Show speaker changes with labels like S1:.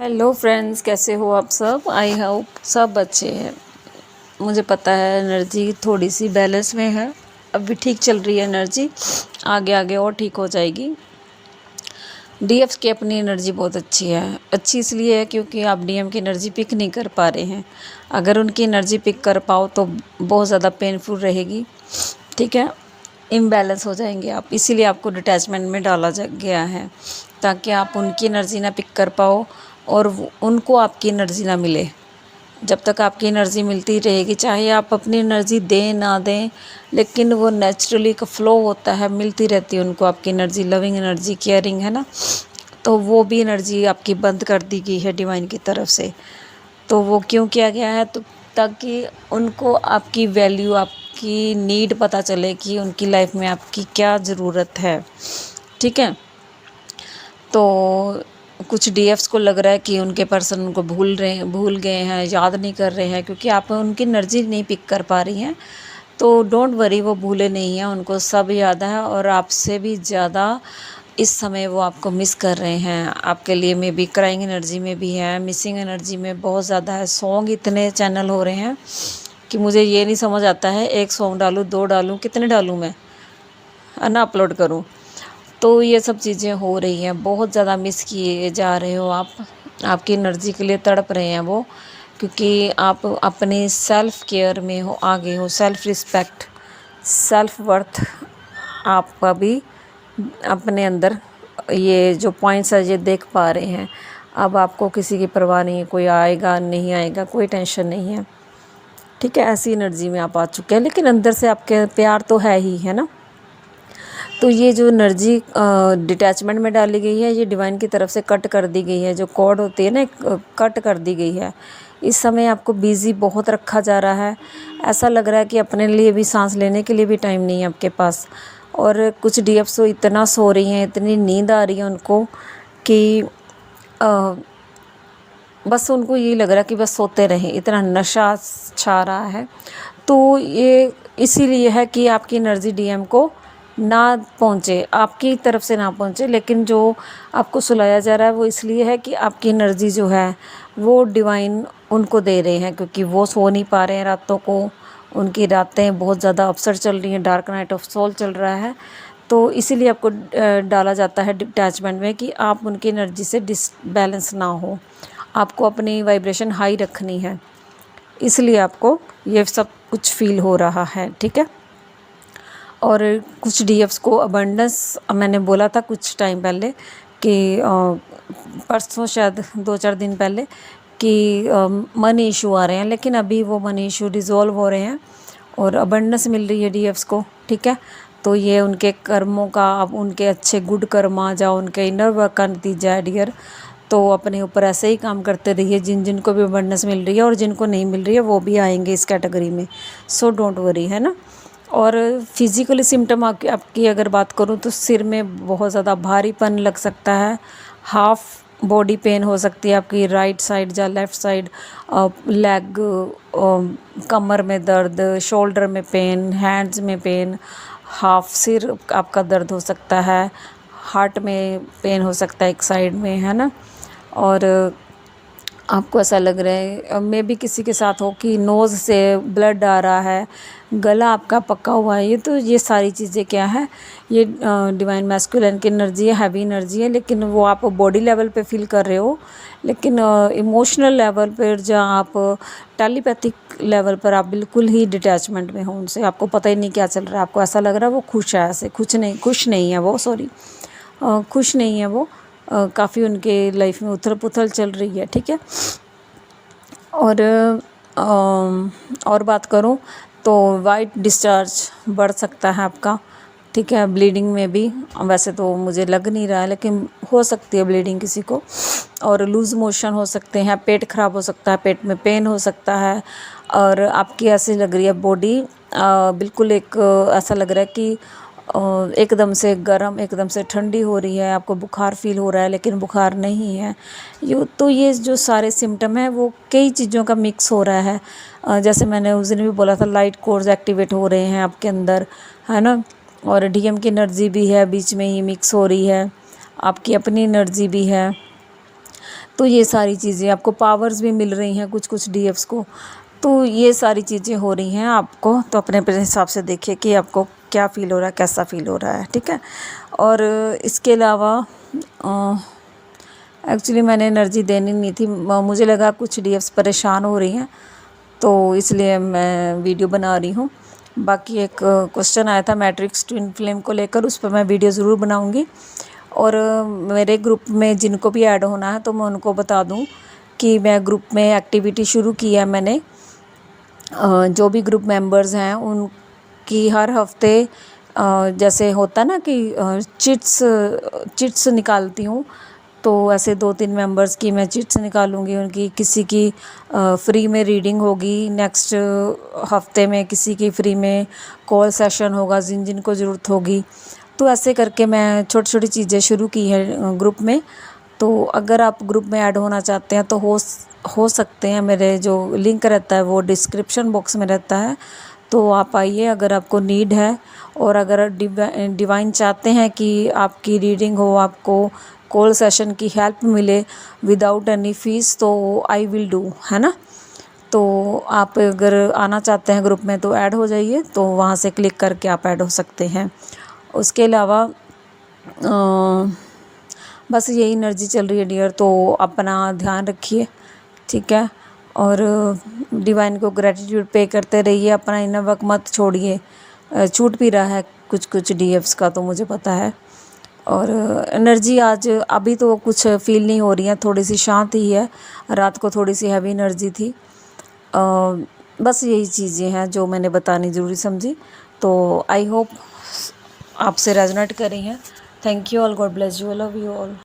S1: Hello friends, कैसे हो आप सब। आई होप सब अच्छे हैं। मुझे पता है एनर्जी थोड़ी सी बैलेंस में है, अभी ठीक चल रही है एनर्जी, आगे आगे और ठीक हो जाएगी। डीएफ्स की अपनी एनर्जी बहुत अच्छी है। अच्छी इसलिए है क्योंकि आप डीएम की एनर्जी पिक नहीं कर पा रहे हैं। अगर उनकी एनर्जी पिक कर पाओ तो बहुत ज़्यादा पेनफुल रहेगी, ठीक है, इम्बैलेंस हो जाएंगे आप। इसीलिए आपको डिटैचमेंट में डाला गया है ताकि आप उनकी एनर्जी ना पिक कर पाओ और उनको आपकी एनर्जी ना मिले। जब तक आपकी एनर्जी मिलती रहेगी, चाहे आप अपनी एनर्जी दें ना दें, लेकिन वो नेचुरली का फ्लो होता है, मिलती रहती है उनको आपकी एनर्जी, लविंग एनर्जी, केयरिंग, है ना। तो वो भी एनर्जी आपकी बंद कर दी गई है डिवाइन की तरफ से। तो वो क्यों किया गया है, तो ताकि उनको आपकी वैल्यू, आपकी नीड पता चले कि उनकी लाइफ में आपकी क्या ज़रूरत है, ठीक है। तो कुछ डीएफ्स को लग रहा है कि उनके पर्सन उनको भूल गए हैं, याद नहीं कर रहे हैं, क्योंकि आप उनकी एनर्जी नहीं पिक कर पा रही हैं। तो डोंट वरी, वो भूले नहीं हैं, उनको सब याद है और आपसे भी ज़्यादा इस समय वो आपको मिस कर रहे हैं। आपके लिए में भी क्राइंग एनर्जी में भी है, मिसिंग एनर्जी में बहुत ज़्यादा है। सॉन्ग इतने चैनल हो रहे हैं कि मुझे ये नहीं समझ आता है, एक सॉन्ग डालूँ, दो डालूँ, कितने डालूँ मैं, है ना, अपलोड करूँ। तो ये सब चीज़ें हो रही हैं, बहुत ज़्यादा मिस किए जा रहे हो आप। आपकी एनर्जी के लिए तड़प रहे हैं वो, क्योंकि आप अपने सेल्फ केयर में हो, आगे हो। सेल्फ रिस्पेक्ट, सेल्फ वर्थ आपका भी अपने अंदर, ये जो पॉइंट्स है ये देख पा रहे हैं। अब आपको किसी की परवाह नहीं है, कोई आएगा नहीं आएगा, कोई टेंशन नहीं है, ठीक है। ऐसी एनर्जी में आप आ चुके हैं, लेकिन अंदर से आपके प्यार तो है ही, है ना। तो ये जो एनर्जी डिटैचमेंट में डाली गई है, ये डिवाइन की तरफ से कट कर दी गई है। जो कॉर्ड होती है ना, कट कर दी गई है। इस समय आपको बिज़ी बहुत रखा जा रहा है। ऐसा लग रहा है कि अपने लिए भी, सांस लेने के लिए भी टाइम नहीं है आपके पास। और कुछ डीएफ्स तो इतना सो रही हैं, इतनी नींद आ रही है उनको कि बस उनको यही लग रहा है कि बस सोते रहें, इतना नशा छा रहा है। तो ये इसीलिए है कि आपकी एनर्जी डीएम को ना पहुँचे, आपकी तरफ से ना पहुँचे, लेकिन जो आपको सुलाया जा रहा है वो इसलिए है कि आपकी एनर्जी जो है वो डिवाइन उनको दे रहे हैं, क्योंकि वो सो नहीं पा रहे हैं रातों को। उनकी रातें बहुत ज़्यादा अपसेट चल रही हैं, डार्क नाइट ऑफ सोल चल रहा है। तो इसीलिए आपको डाला जाता है डिटैचमेंट में कि आप उनकी एनर्जी से डिसबैलेंस ना हो। आपको अपनी वाइब्रेशन हाई रखनी है, इसलिए आपको ये सब कुछ फील हो रहा है, ठीक है। और कुछ डीएफ्स को अबंडेंस, मैंने बोला था कुछ टाइम पहले कि परसों, शायद 2-4 दिन पहले, कि मनी इशू आ रहे हैं, लेकिन अभी वो मनी इशू रिजॉल्व हो रहे हैं और अबंडेंस मिल रही है डीएफ्स को, ठीक है। तो ये उनके कर्मों का, अब उनके अच्छे गुड कर्म आ जाओ, उनके इनर वर्क का नतीजा है डियर। तो अपने ऊपर ऐसे ही काम करते रहिए। जिनको भी अबंडेंस मिल रही है और जिनको नहीं मिल रही है वो भी आएंगे इस कैटेगरी में, सो डोंट वरी, है ना। और फिज़िकली सिम्टम आपकी अगर बात करूँ तो सिर में बहुत ज़्यादा भारीपन लग सकता है, हाफ बॉडी पेन हो सकती है आपकी, राइट साइड या लेफ़्ट साइड, लेग, कमर में दर्द, शोल्डर में पेन, हैंड्स में पेन, हाफ सिर आपका दर्द हो सकता है, हार्ट में पेन हो सकता है एक साइड में, है ना। और आपको ऐसा लग रहा है, मे भी किसी के साथ हो कि नोज़ से ब्लड आ रहा है, गला आपका पका हुआ है। ये सारी चीज़ें क्या है, ये डिवाइन मैस्कुलिन की एनर्जी है, हैवी एनर्जी है, लेकिन वो आप बॉडी लेवल पे फील कर रहे हो। लेकिन इमोशनल लेवल पर, जहाँ आप टेलीपैथिक लेवल पर आप बिल्कुल ही डिटैचमेंट में हो उनसे, आपको पता ही नहीं क्या चल रहा है। आपको ऐसा लग रहा है वो खुश है, ऐसे खुश नहीं है वो, सॉरी, खुश नहीं है वो। काफ़ी उनके लाइफ में उथल पुथल चल रही है, ठीक है। और बात करूं तो वाइट डिस्चार्ज बढ़ सकता है आपका, ठीक है। ब्लीडिंग में भी, वैसे तो मुझे लग नहीं रहा है, लेकिन हो सकती है ब्लीडिंग किसी को। और लूज़ मोशन हो सकते हैं, पेट ख़राब हो सकता है, पेट में पेन हो सकता है। और आपकी ऐसी लग रही है बॉडी, बिल्कुल एक ऐसा लग रहा है कि एकदम से गर्म, एकदम से ठंडी हो रही है, आपको बुखार फील हो रहा है, लेकिन बुखार नहीं है। ये जो सारे सिम्टम हैं वो कई चीज़ों का मिक्स हो रहा है। जैसे मैंने उस दिन भी बोला था, लाइट कोर्स एक्टिवेट हो रहे हैं आपके अंदर, है ना। और डीएम की एनर्जी भी है, बीच में ही मिक्स हो रही है, आपकी अपनी एनर्जी भी है। तो ये सारी चीज़ें आपको पावर्स भी मिल रही हैं कुछ कुछ डीएफ्स को। तो ये सारी चीज़ें हो रही हैं आपको, तो अपने अपने हिसाब से देखिए कि आपको क्या फ़ील हो रहा है, कैसा फ़ील हो रहा है, ठीक है। और इसके अलावा एक्चुअली मैंने एनर्जी देनी नहीं थी, मुझे लगा कुछ डीएफ्स परेशान हो रही हैं तो इसलिए मैं वीडियो बना रही हूँ। बाकी एक क्वेश्चन आया था मैट्रिक्स ट्विन फ्लेम को लेकर, उस पर मैं वीडियो ज़रूर बनाऊँगी। और मेरे ग्रुप में जिनको भी ऐड होना है तो मैं उनको बता दूँ कि मैं ग्रुप में एक्टिविटी शुरू की है मैंने। जो भी ग्रुप मेंबर्स हैं उनकी हर हफ्ते जैसे होता है ना कि चिट्स निकालती हूँ, तो ऐसे 2-3 मेंबर्स की मैं चिट्स निकालूंगी। उनकी किसी की फ्री में रीडिंग होगी, नेक्स्ट हफ्ते में किसी की फ्री में कॉल सेशन होगा जिन जिन को ज़रूरत होगी। तो ऐसे करके मैं छोटी छोटी चीज़ें शुरू की है ग्रुप में। तो अगर आप ग्रुप में ऐड होना चाहते हैं तो हो सकते हैं, मेरे जो लिंक रहता है वो डिस्क्रिप्शन बॉक्स में रहता है, तो आप आइए अगर आपको नीड है। और अगर डिवाइन चाहते हैं कि आपकी रीडिंग हो, आपको कॉल सेशन की हेल्प मिले विदाउट एनी फीस, तो आई विल डू, है ना। तो आप अगर आना चाहते हैं ग्रुप में तो ऐड हो जाइए, तो वहाँ से क्लिक करके आप ऐड हो सकते हैं। उसके अलावा बस यही एनर्जी चल रही है डियर, तो अपना ध्यान रखिए, ठीक है। और डिवाइन को ग्रेटिट्यूड पे करते रहिए, अपना इनर वर्क मत छोड़िए। छूट भी रहा है कुछ कुछ डीएफ्स का, तो मुझे पता है। और एनर्जी आज अभी तो कुछ फील नहीं हो रही है, थोड़ी सी शांत ही है। रात को थोड़ी सी हैवी एनर्जी थी। बस यही चीज़ें हैं जो मैंने बतानी ज़रूरी समझी, तो आई होप आपसे रेजोनेट कर रही हैं। Thank you all, God bless you, I love you all.